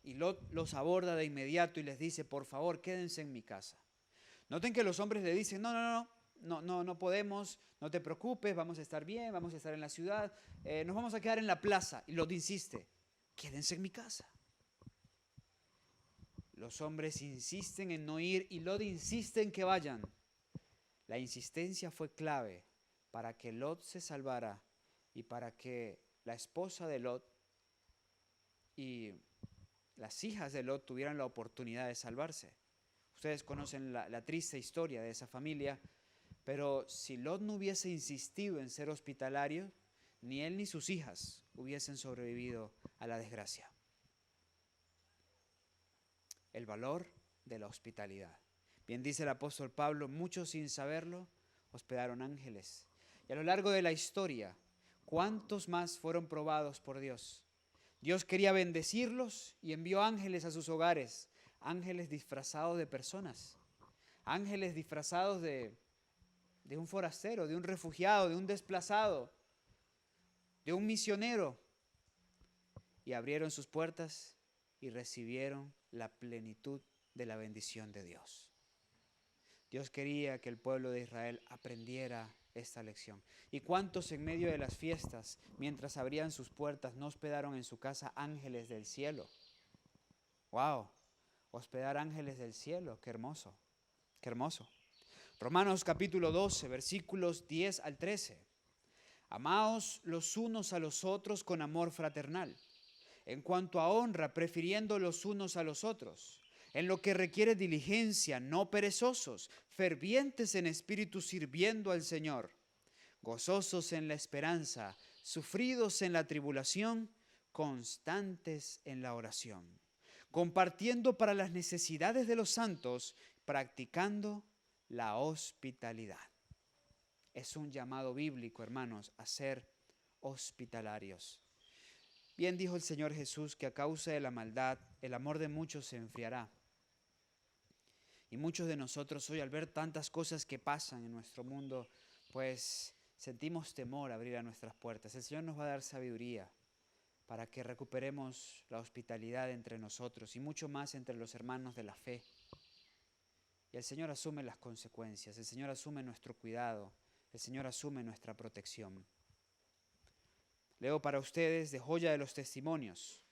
Y Lot los aborda de inmediato y les dice, por favor, quédense en mi casa. Noten que los hombres le dicen, no podemos, no te preocupes, vamos a estar bien, vamos a estar en la ciudad, nos vamos a quedar en la plaza. Y Lot insiste, quédense en mi casa. Los hombres insisten en no ir y Lot insiste en que vayan. La insistencia fue clave para que Lot se salvara y para que la esposa de Lot y las hijas de Lot tuvieran la oportunidad de salvarse. Ustedes conocen la triste historia de esa familia, pero si Lot no hubiese insistido en ser hospitalario, ni él ni sus hijas hubiesen sobrevivido a la desgracia. El valor de la hospitalidad. Bien dice el apóstol Pablo, muchos sin saberlo hospedaron ángeles. Y a lo largo de la historia, ¿cuántos más fueron probados por Dios? Dios quería bendecirlos y envió ángeles a sus hogares, ángeles disfrazados de personas, ángeles disfrazados de un forastero, de un refugiado, de un desplazado, de un misionero. Y abrieron sus puertas y recibieron la plenitud de la bendición de Dios. Dios quería que el pueblo de Israel aprendiera esta lección. ¿Y cuántos en medio de las fiestas, mientras abrían sus puertas, no hospedaron en su casa ángeles del cielo? ¡Wow! Hospedar ángeles del cielo, qué hermoso, qué hermoso. Romanos capítulo 12, versículos 10 al 13. Amaos los unos a los otros con amor fraternal. En cuanto a honra, prefiriendo los unos a los otros. En lo que requiere diligencia, no perezosos, fervientes en espíritu sirviendo al Señor, gozosos en la esperanza, sufridos en la tribulación, constantes en la oración, compartiendo para las necesidades de los santos, practicando la hospitalidad. Es un llamado bíblico, hermanos, a ser hospitalarios. Bien dijo el Señor Jesús que a causa de la maldad, el amor de muchos se enfriará. Y muchos de nosotros hoy, al ver tantas cosas que pasan en nuestro mundo, pues sentimos temor a abrir a nuestras puertas. El Señor nos va a dar sabiduría para que recuperemos la hospitalidad entre nosotros y mucho más entre los hermanos de la fe. Y el Señor asume las consecuencias, el Señor asume nuestro cuidado, el Señor asume nuestra protección. Leo para ustedes de Joya de los Testimonios.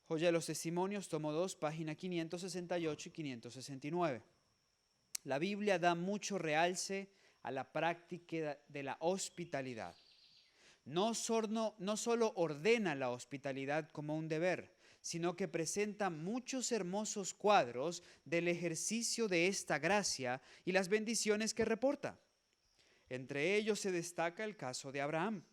Joya de los Testimonios, tomo 2, página 568 y 569. La Biblia da mucho realce a la práctica de la hospitalidad. No solo ordena la hospitalidad como un deber, sino que presenta muchos hermosos cuadros del ejercicio de esta gracia y las bendiciones que reporta. Entre ellos se destaca el caso de Abraham.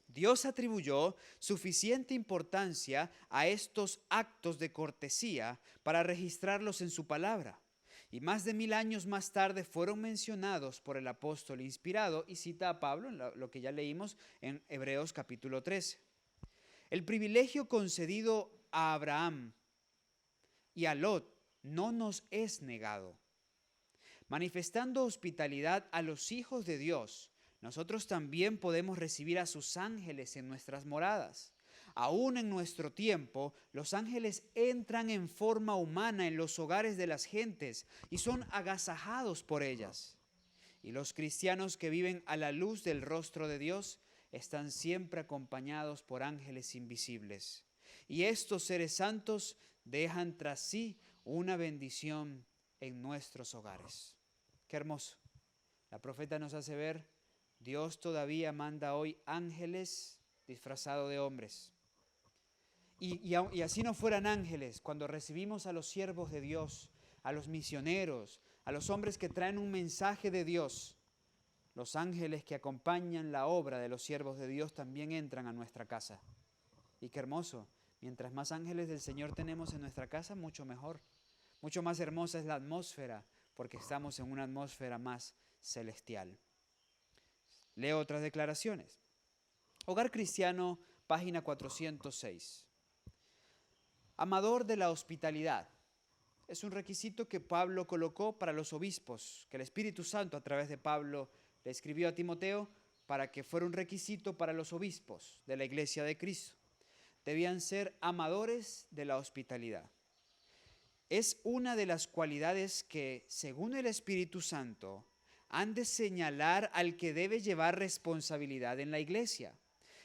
Dios atribuyó suficiente importancia a estos actos de cortesía para registrarlos en su palabra. Y más de 1000 años más tarde fueron mencionados por el apóstol inspirado y cita a Pablo en lo que ya leímos en Hebreos capítulo 13. El privilegio concedido a Abraham y a Lot no nos es negado. Manifestando hospitalidad a los hijos de Dios, nosotros también podemos recibir a sus ángeles en nuestras moradas. Aún en nuestro tiempo, los ángeles entran en forma humana en los hogares de las gentes y son agasajados por ellas. Y los cristianos que viven a la luz del rostro de Dios están siempre acompañados por ángeles invisibles. Y estos seres santos dejan tras sí una bendición en nuestros hogares. Qué hermoso. La profeta nos hace ver, Dios todavía manda hoy ángeles disfrazados de hombres. Y así no fueran ángeles, cuando recibimos a los siervos de Dios, a los misioneros, a los hombres que traen un mensaje de Dios, los ángeles que acompañan la obra de los siervos de Dios también entran a nuestra casa. Y qué hermoso, mientras más ángeles del Señor tenemos en nuestra casa, mucho mejor. Mucho más hermosa es la atmósfera, porque estamos en una atmósfera más celestial. Leo otras declaraciones. Hogar Cristiano, página 406. Amador de la hospitalidad. Es un requisito que Pablo colocó para los obispos, que el Espíritu Santo a través de Pablo le escribió a Timoteo para que fuera un requisito para los obispos de la Iglesia de Cristo. Debían ser amadores de la hospitalidad. Es una de las cualidades que, según el Espíritu Santo, han de señalar al que debe llevar responsabilidad en la iglesia.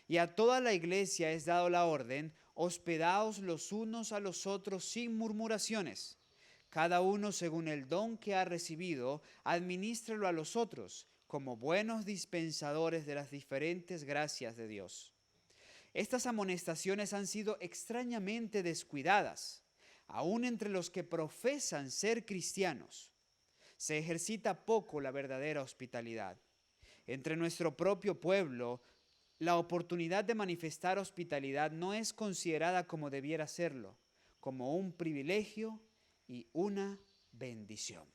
Y a toda la iglesia es dado la orden, hospedaos los unos a los otros sin murmuraciones. Cada uno según el don que ha recibido, adminístrelo a los otros, como buenos dispensadores de las diferentes gracias de Dios. Estas amonestaciones han sido extrañamente descuidadas, aún entre los que profesan ser cristianos. Se ejercita poco la verdadera hospitalidad. Entre nuestro propio pueblo, la oportunidad de manifestar hospitalidad no es considerada como debiera serlo, como un privilegio y una bendición.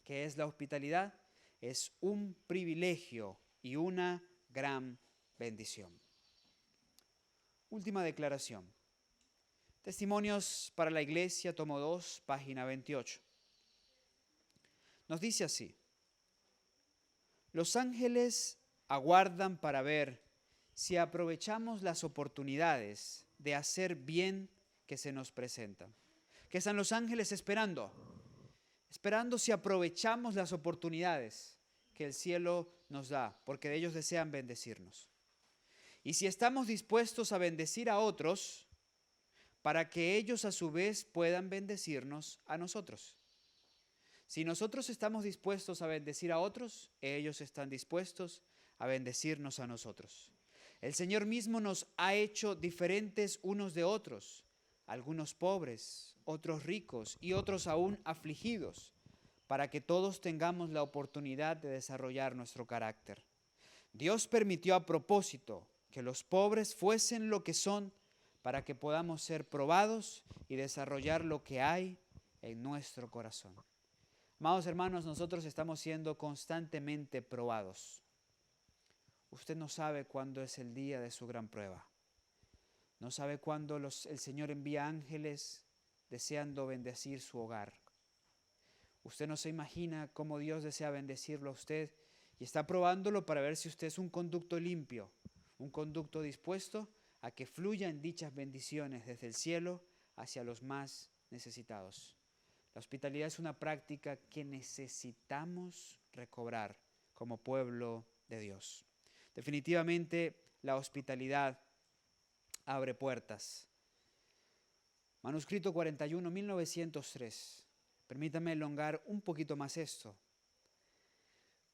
¿Qué es la hospitalidad? Es un privilegio y una gran bendición. Última declaración. Testimonios para la Iglesia, tomo 2, página 28. Nos dice así: los ángeles aguardan para ver si aprovechamos las oportunidades de hacer bien que se nos presentan. ¿Qué están los ángeles esperando? Esperando si aprovechamos las oportunidades que el cielo nos da, porque ellos desean bendecirnos. Y si estamos dispuestos a bendecir a otros, para que ellos a su vez puedan bendecirnos a nosotros. Si nosotros estamos dispuestos a bendecir a otros, ellos están dispuestos a bendecirnos a nosotros. El Señor mismo nos ha hecho diferentes unos de otros, algunos pobres, otros ricos y otros aún afligidos, para que todos tengamos la oportunidad de desarrollar nuestro carácter. Dios permitió a propósito que los pobres fuesen lo que son, para que podamos ser probados y desarrollar lo que hay en nuestro corazón. Amados hermanos, nosotros estamos siendo constantemente probados. Usted no sabe cuándo es el día de su gran prueba. No sabe cuándo el Señor envía ángeles deseando bendecir su hogar. Usted no se imagina cómo Dios desea bendecirlo a usted y está probándolo para ver si usted es un conducto limpio, un conducto dispuesto a que fluyan dichas bendiciones desde el cielo hacia los más necesitados. La hospitalidad es una práctica que necesitamos recobrar como pueblo de Dios. Definitivamente la hospitalidad abre puertas. Manuscrito 41, 1903. Permítame elongar un poquito más esto.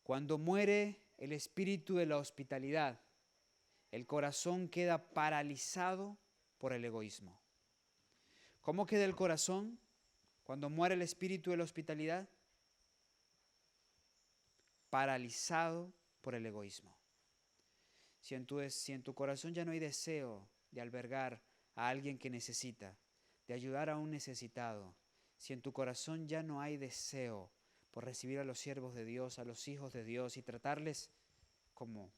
Cuando muere el espíritu de la hospitalidad, el corazón queda paralizado por el egoísmo. ¿Cómo queda el corazón cuando muere el espíritu de la hospitalidad? Paralizado por el egoísmo. Si en tu corazón ya no hay deseo de albergar a alguien que necesita, de ayudar a un necesitado, si en tu corazón ya no hay deseo por recibir a los siervos de Dios, a los hijos de Dios y tratarles como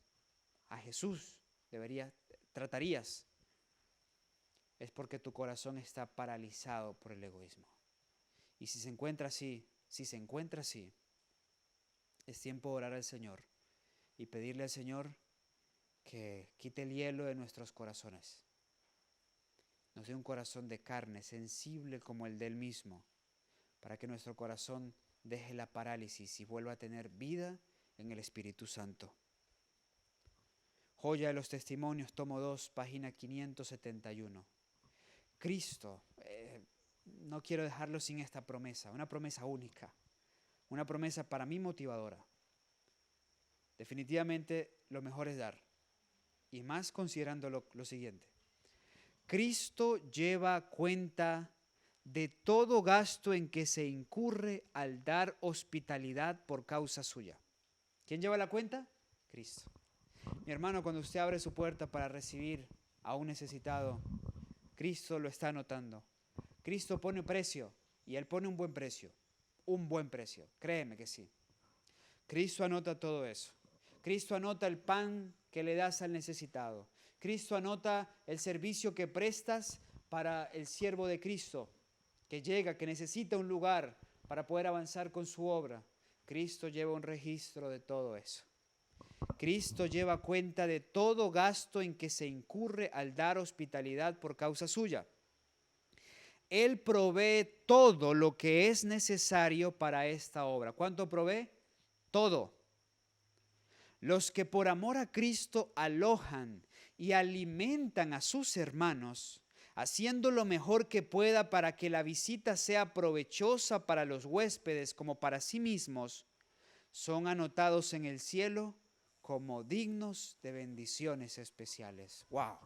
a Jesús tratarías, es porque tu corazón está paralizado por el egoísmo. Y si se encuentra así, es tiempo de orar al Señor y pedirle al Señor que quite el hielo de nuestros corazones. Nos dé un corazón de carne, sensible como el de Él mismo, para que nuestro corazón deje la parálisis y vuelva a tener vida en el Espíritu Santo. Joya de los Testimonios, tomo 2, página 571. Cristo, no quiero dejarlo sin esta promesa, una promesa única, una promesa para mí motivadora. Definitivamente lo mejor es dar, y más considerando lo siguiente. Cristo lleva cuenta de todo gasto en que se incurre al dar hospitalidad por causa suya. ¿Quién lleva la cuenta? Cristo. Mi hermano, cuando usted abre su puerta para recibir a un necesitado, Cristo lo está anotando. Cristo pone precio y Él pone un buen precio, créeme que sí. Cristo anota todo eso. Cristo anota el pan que le das al necesitado. Cristo anota el servicio que prestas para el siervo de Cristo, que llega, que necesita un lugar para poder avanzar con su obra. Cristo lleva un registro de todo eso. Cristo lleva cuenta de todo gasto en que se incurre al dar hospitalidad por causa suya. Él provee todo lo que es necesario para esta obra. ¿Cuánto provee? Todo. Los que por amor a Cristo alojan y alimentan a sus hermanos, haciendo lo mejor que pueda para que la visita sea provechosa para los huéspedes como para sí mismos, son anotados en el cielo como dignos de bendiciones especiales. ¡Wow!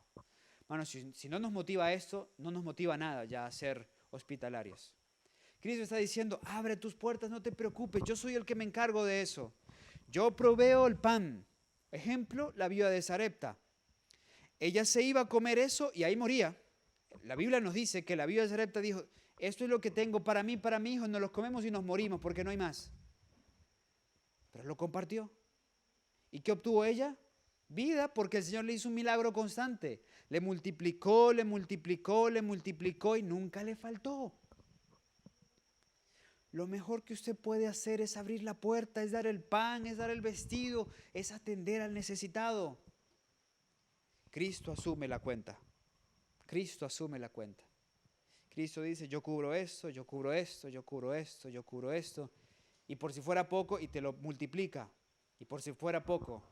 Bueno, si no nos motiva esto, no nos motiva nada ya a ser hospitalarios. Cristo está diciendo, abre tus puertas, no te preocupes, yo soy el que me encargo de eso. Yo proveo el pan. Ejemplo, la viuda de Sarepta. Ella se iba a comer eso y ahí moría. La Biblia nos dice que la viuda de Sarepta dijo, esto es lo que tengo para mí, para mi hijo, nos los comemos y nos morimos porque no hay más. Pero lo compartió. ¿Y qué obtuvo ella? Vida, porque el Señor le hizo un milagro constante. Le multiplicó, le multiplicó, le multiplicó y nunca le faltó. Lo mejor que usted puede hacer es abrir la puerta, es dar el pan, es dar el vestido, es atender al necesitado. Cristo asume la cuenta. Cristo asume la cuenta. Cristo dice, yo cubro esto, yo cubro esto, yo cubro esto, yo cubro esto. Y por si fuera poco, y te lo multiplica. Y por si fuera poco,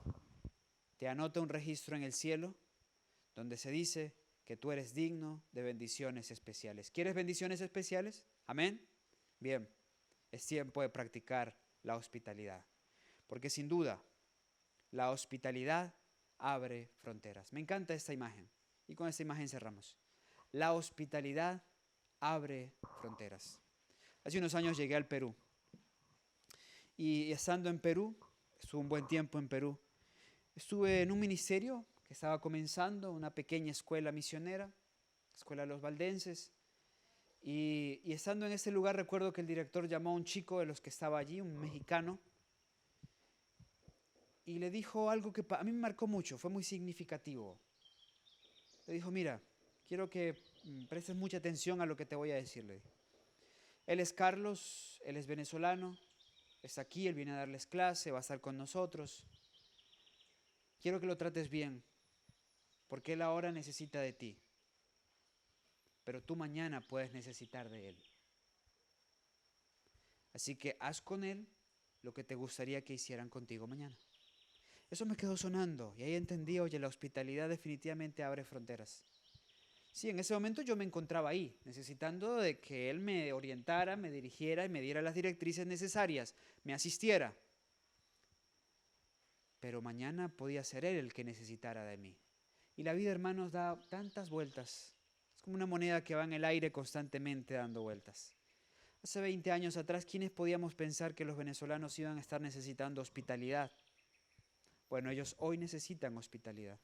te anota un registro en el cielo donde se dice que tú eres digno de bendiciones especiales. ¿Quieres bendiciones especiales? Amén. Bien, es tiempo de practicar la hospitalidad. Porque sin duda, la hospitalidad abre fronteras. Me encanta esta imagen. Y con esta imagen cerramos. La hospitalidad abre fronteras. Hace unos años llegué al Perú. Y estando en Perú, estuve un buen tiempo en Perú, estuve en un ministerio que estaba comenzando, una pequeña escuela misionera, Escuela de los Valdenses. Y estando en ese lugar recuerdo que el director llamó a un chico de los que estaba allí, un mexicano, y le dijo algo que a mí me marcó mucho, fue muy significativo. Le dijo, mira, quiero que prestes mucha atención a lo que te voy a decirle. Él es Carlos, él es venezolano, está aquí, él viene a darles clase, va a estar con nosotros. Quiero que lo trates bien, porque él ahora necesita de ti, pero tú mañana puedes necesitar de él. Así que haz con él lo que te gustaría que hicieran contigo mañana. Eso me quedó sonando y ahí entendí, oye, la hospitalidad definitivamente abre fronteras. Sí, en ese momento yo me encontraba ahí, necesitando de que él me orientara, me dirigiera y me diera las directrices necesarias, me asistiera. Pero mañana podía ser él el que necesitara de mí. Y la vida, hermanos, da tantas vueltas. Es como una moneda que va en el aire constantemente dando vueltas. Hace 20 años atrás, ¿quiénes podíamos pensar que los venezolanos iban a estar necesitando hospitalidad? Bueno, ellos hoy necesitan hospitalidad.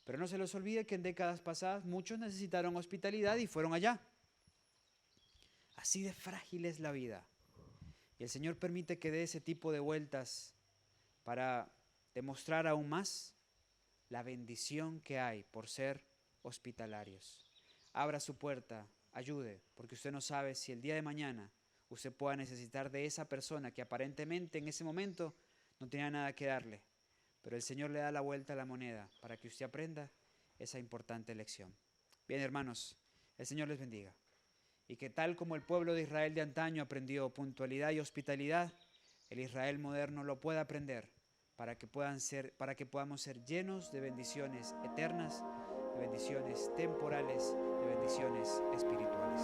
Pero no se les olvide que en décadas pasadas muchos necesitaron hospitalidad y fueron allá. Así de frágil es la vida. Y el Señor permite que dé ese tipo de vueltas para demostrar aún más la bendición que hay por ser hospitalarios. Abra su puerta, ayude, porque usted no sabe si el día de mañana usted pueda necesitar de esa persona que aparentemente en ese momento no tenía nada que darle. Pero el Señor le da la vuelta a la moneda para que usted aprenda esa importante lección. Bien, hermanos, el Señor les bendiga. Y que tal como el pueblo de Israel de antaño aprendió puntualidad y hospitalidad, el Israel moderno lo pueda aprender para que podamos ser llenos de bendiciones eternas, de bendiciones temporales, de bendiciones espirituales.